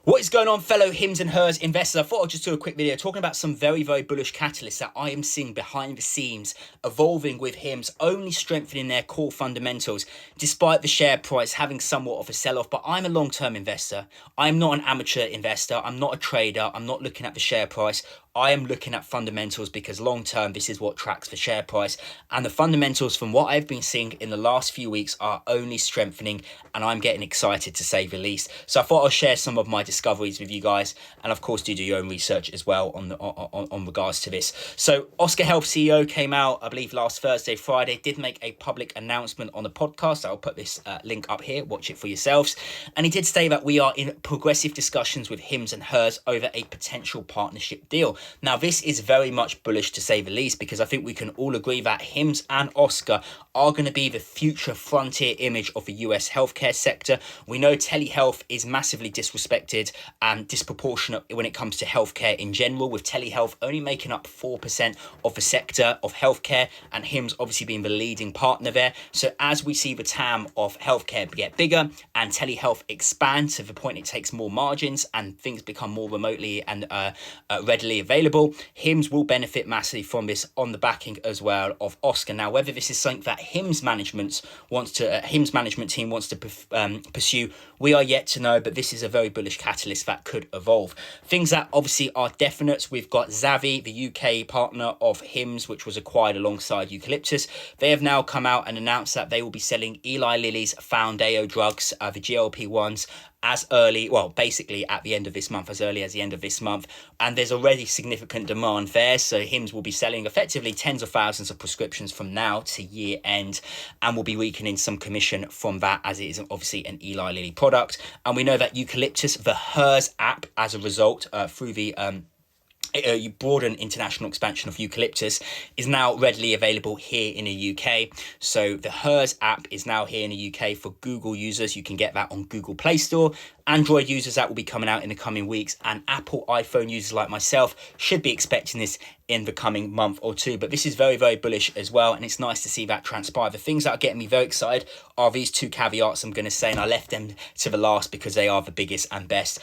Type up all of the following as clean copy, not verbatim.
What is going on, fellow Hims and Hers investors? I thought I'd just do a quick video talking about some very, very bullish catalysts that I am seeing behind the scenes evolving with Hims, only strengthening their core fundamentals despite the share price having somewhat of a sell-off. But I'm a long-term investor. I'm not an amateur investor. I'm not a trader. I'm not looking at the share price. I am looking at fundamentals because long term, this is what tracks the share price. And the fundamentals from what I've been seeing in the last few weeks are only strengthening, and I'm getting excited to say the least. So I thought I'll share some of my discoveries with you guys, and of course do your own research as well on regards to this. So Oscar Health CEO came out, I believe last Thursday, Friday, did make a public announcement on the podcast. I'll put this link up here, watch it for yourselves. And he did say that we are in progressive discussions with Hims and Hers over a potential partnership deal. Now, this is very much bullish to say the least, because I think we can all agree that Hims and Oscar are going to be the future frontier image of the US healthcare sector. We know telehealth is massively disrespected and disproportionate when it comes to healthcare in general, with telehealth only making up 4% of the sector of healthcare, and Hims obviously being the leading partner there. So as we see the TAM of healthcare get bigger and telehealth expand to the point it takes more margins and things become more remotely and readily available, Hims will benefit massively from this on the backing as well of Oscar. Now, whether this is something that Hims management team wants to pursue, we are yet to know, but this is a very bullish catalyst that could evolve. Things that obviously are definite, we've got Zavvi, the UK partner of Hims, which was acquired alongside Eucalyptus. They have now come out and announced that they will be selling Eli Lilly's Foundayo drugs, the GLP-1s, as early, well, basically at the end of this month, as early as the end of this month. And there's already significant demand there. So Hims will be selling effectively tens of thousands of prescriptions from now to year end, and will be raking in some commission from that, as it is obviously an Eli Lilly product. And we know that Eucalyptus, the Hers app, as a result, through the broaden international expansion of Eucalyptus, is now readily available here in the UK. So the Hers app is now here in the UK for Google users. You can get that on Google Play Store. Android users, that will be coming out in the coming weeks, and Apple iPhone users like myself should be expecting this in the coming month or two. But this is very, very bullish as well, and it's nice to see that transpire. The things that are getting me very excited are these two caveats I'm going to say, and I left them to the last because they are the biggest and best.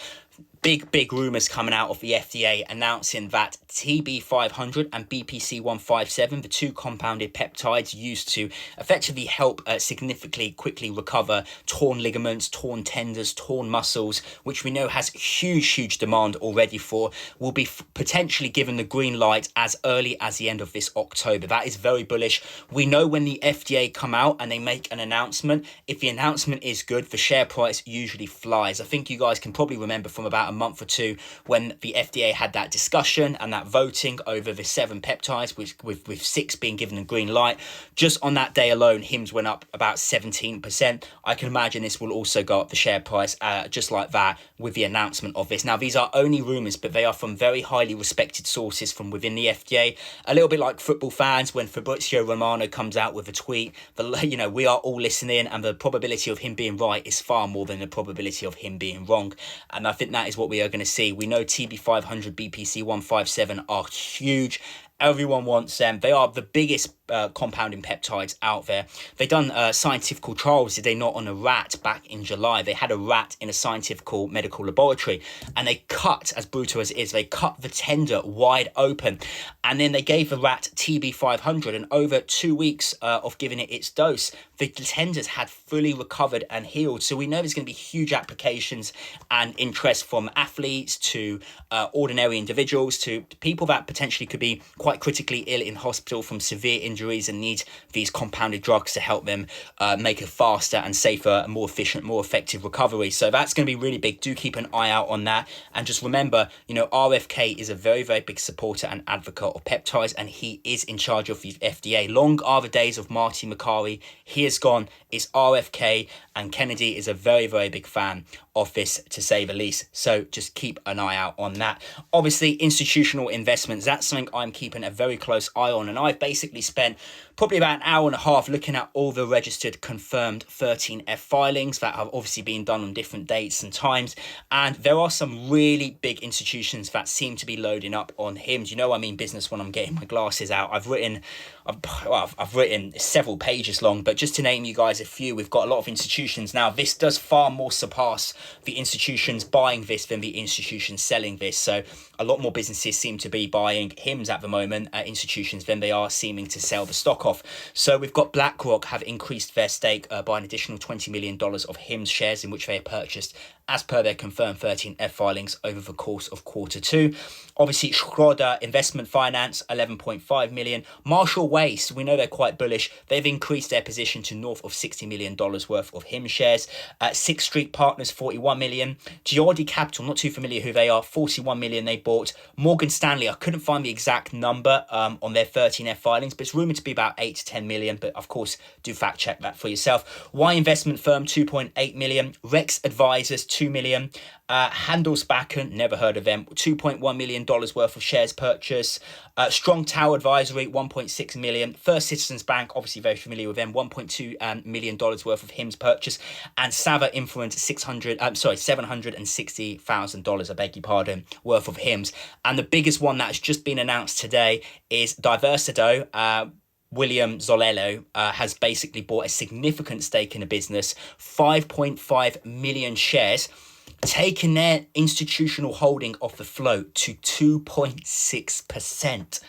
Big rumours coming out of the FDA announcing that TB500 and BPC157, the two compounded peptides used to effectively help significantly quickly recover torn ligaments, torn tendons, torn muscles, which we know has huge demand already for, will be potentially given the green light as early as the end of this October. That is very bullish. We know when the FDA come out and they make an announcement, if the announcement is good, the share price usually flies. I think you guys can probably remember from about a month or two when the FDA had that discussion and that voting over the 7 peptides, with 6 being given a green light. Just on that day alone, Hims went up about 17%. I can imagine this will also go up the share price just like that with the announcement of this. Now, these are only rumours, but they are from very highly respected sources from within the FDA. A little bit like football fans when Fabrizio Romano comes out with a tweet, we are all listening, and the probability of him being right is far more than the probability of him being wrong. And I think that is what we are going to see. We know TB500, BPC157 are huge. Everyone wants them. They are the biggest compounding peptides out there. They done scientific trials, did they not, on a rat back in July? They had a rat in a scientific medical laboratory, and they cut, as brutal as it is, they cut the tender wide open, and then they gave the rat TB500, and over 2 weeks of giving it its dose, the tenders had fully recovered and healed. So we know there's going to be huge applications and interest from athletes to ordinary individuals to people that potentially could be quite critically ill in hospital from severe injuries and need these compounded drugs to help them make a faster and safer and more efficient, more effective recovery. So that's going to be really big. Do keep an eye out on that. And just remember, RFK is a very, very big supporter and advocate of peptides, and he is in charge of the FDA. Long are the days of Marty Makary. He is gone. It's RFK, and Kennedy is a very, very big fan of this, to say the least. So just keep an eye out on that. Obviously, institutional investments, that's something I'm keeping a very close eye on, and I've basically spent probably about an hour and a half looking at all the registered confirmed 13F filings that have obviously been done on different dates and times. And there are some really big institutions that seem to be loading up on HIMSS. You know, I mean business when I'm getting my glasses out. I've written several pages long, but just to name you guys a few, we've got a lot of institutions. Now, this does far more surpass the institutions buying this than the institutions selling this. So a lot more businesses seem to be buying HIMSS at the moment at institutions than they are seeming to sell the stock off. So we've got BlackRock have increased their stake by an additional $20 million of HIMSS shares, in which they purchased as per their confirmed 13F filings over the course of Q2. Obviously, Schroder Investment Finance, 11.5 million. Marshall Wace, we know they're quite bullish. They've increased their position to north of $60 million worth of HIMSS shares. Sixth Street Partners, 41 million. Geordie Capital, not too familiar who they are, 41 million they bought. Morgan Stanley, I couldn't find the exact number on their 13F filings, but it's rumoured to be about 8 to 10 million. But of course, do fact check that for yourself. Y Investment Firm, 2.8 million. Rex Advisors, 2 million. Handelsbanken, never heard of them, $2.1 million worth of shares purchase. Strong Tower Advisory, 1.6 million. First Citizens Bank, obviously very familiar with them, $1.2 million worth of HIMSS purchase. And Sava Inference, $760,000, I beg your pardon, worth of HIMSS. And the biggest one that's just been announced today is Diversido. William Zolello has basically bought a significant stake in the business, 5.5 million shares, taking their institutional holding off the float to 2.6%.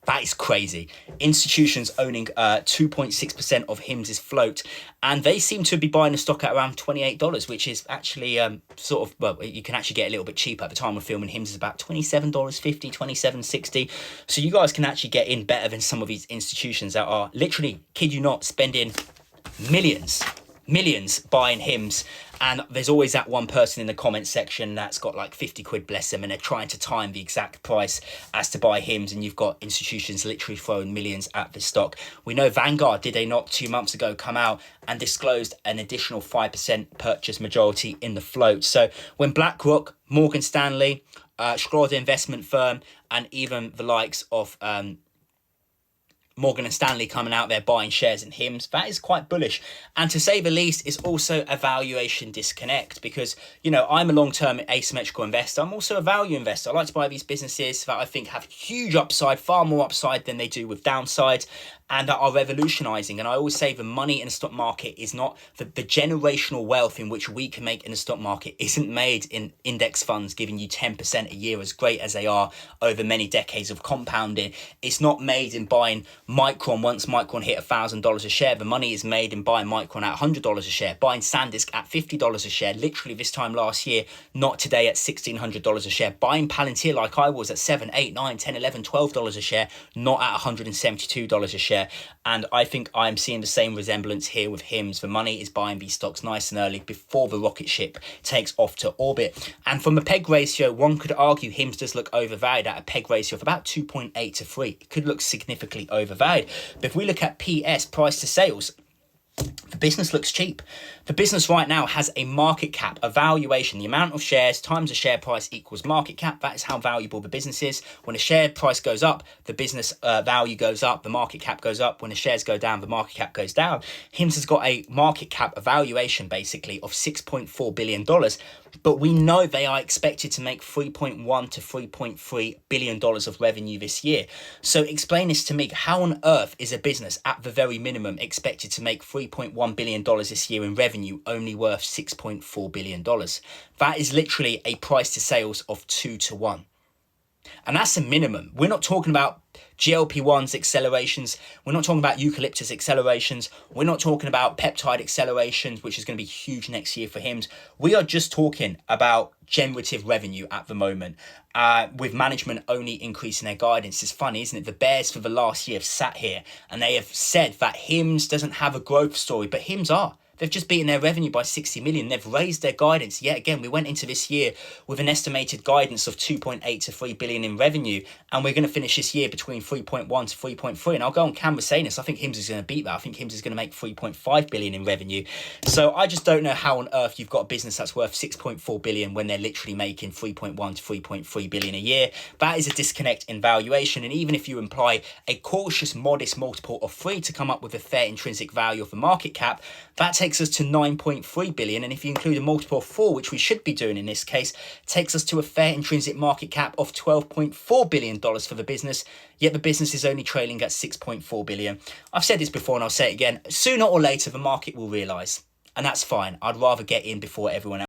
That is crazy. Institutions owning 2.6% of HIMSS's float, and they seem to be buying the stock at around $28, which is actually you can actually get a little bit cheaper. At the time of filming, HIMSS is about $27.50, $27.60. So you guys can actually get in better than some of these institutions that are literally, kid you not, spending millions buying HIMSS. And there's always that one person in the comment section that's got like 50 quid, bless them, and they're trying to time the exact price as to buy HIMSS, and you've got institutions literally throwing millions at the stock. We know Vanguard, did they not 2 months ago come out and disclosed an additional 5% purchase majority in the float? So when BlackRock, Morgan Stanley, Schroder Investment Firm, and even the likes of Morgan and Stanley coming out there buying shares in HIMSS, that is quite bullish. And to say the least, is also a valuation disconnect, because, you know, I'm a long-term asymmetrical investor. I'm also a value investor. I like to buy these businesses that I think have huge upside, far more upside than they do with downside, and that are revolutionizing. And I always say the money in the stock market is not the generational wealth in which we can make in the stock market isn't made in index funds giving you 10% a year, as great as they are over many decades of compounding. It's not made in buying Micron. Once Micron hit $1,000 a share, the money is made in buying Micron at $100 a share, buying SanDisk at $50 a share, literally this time last year, not today, at $1,600 a share, buying Palantir like I was at $7, $8, $9, $10, $11, $12 a share, not at $172 a share. And I think I'm seeing the same resemblance here with HIMSS. The money is buying these stocks nice and early before the rocket ship takes off to orbit. And from a PEG ratio, one could argue HIMSS does look overvalued at a PEG ratio of about 2.8 to 3. It could look significantly overvalued. But if we look at PS, price to sales, the business looks cheap. The business right now has a market cap, a valuation, the amount of shares times the share price equals market cap. That is how valuable the business is. When the share price goes up, the business value goes up, the market cap goes up. When the shares go down, the market cap goes down. HIMSS has got a market cap, a valuation basically of $6.4 billion. But we know they are expected to make $3.1 to $3.3 billion of revenue this year. So explain this to me. How on earth is a business at the very minimum expected to make $3.1 billion this year in revenue, only worth $6.4 billion? That is literally a price to sales of 2 to 1. And that's a minimum. We're not talking about GLP-1s accelerations. We're not talking about eucalyptus accelerations. We're not talking about peptide accelerations, which is going to be huge next year for HIMSS. We are just talking about generative revenue at the moment, with management only increasing their guidance. It's funny, isn't it? The bears for the last year have sat here and they have said that HIMSS doesn't have a growth story, but HIMSS are. They've just beaten their revenue by 60 million. They've raised their guidance. Yet again, we went into this year with an estimated guidance of 2.8 to 3 billion in revenue, and we're going to finish this year between 3.1 to 3.3. And I'll go on camera saying this, I think Hims is going to beat that. I think Hims is going to make 3.5 billion in revenue. So I just don't know how on earth you've got a business that's worth 6.4 billion when they're literally making 3.1 to 3.3 billion a year. That is a disconnect in valuation. And even if you imply a cautious, modest multiple of 3 to come up with a fair intrinsic value of the market cap, that takes us to 9.3 billion. And if you include a multiple of 4, which we should be doing in this case, takes us to a fair intrinsic market cap of $12.4 billion for the business. Yet the business is only trailing at 6.4 billion. I've said this before and I'll say it again. Sooner or later, the market will realise. And that's fine. I'd rather get in before everyone else.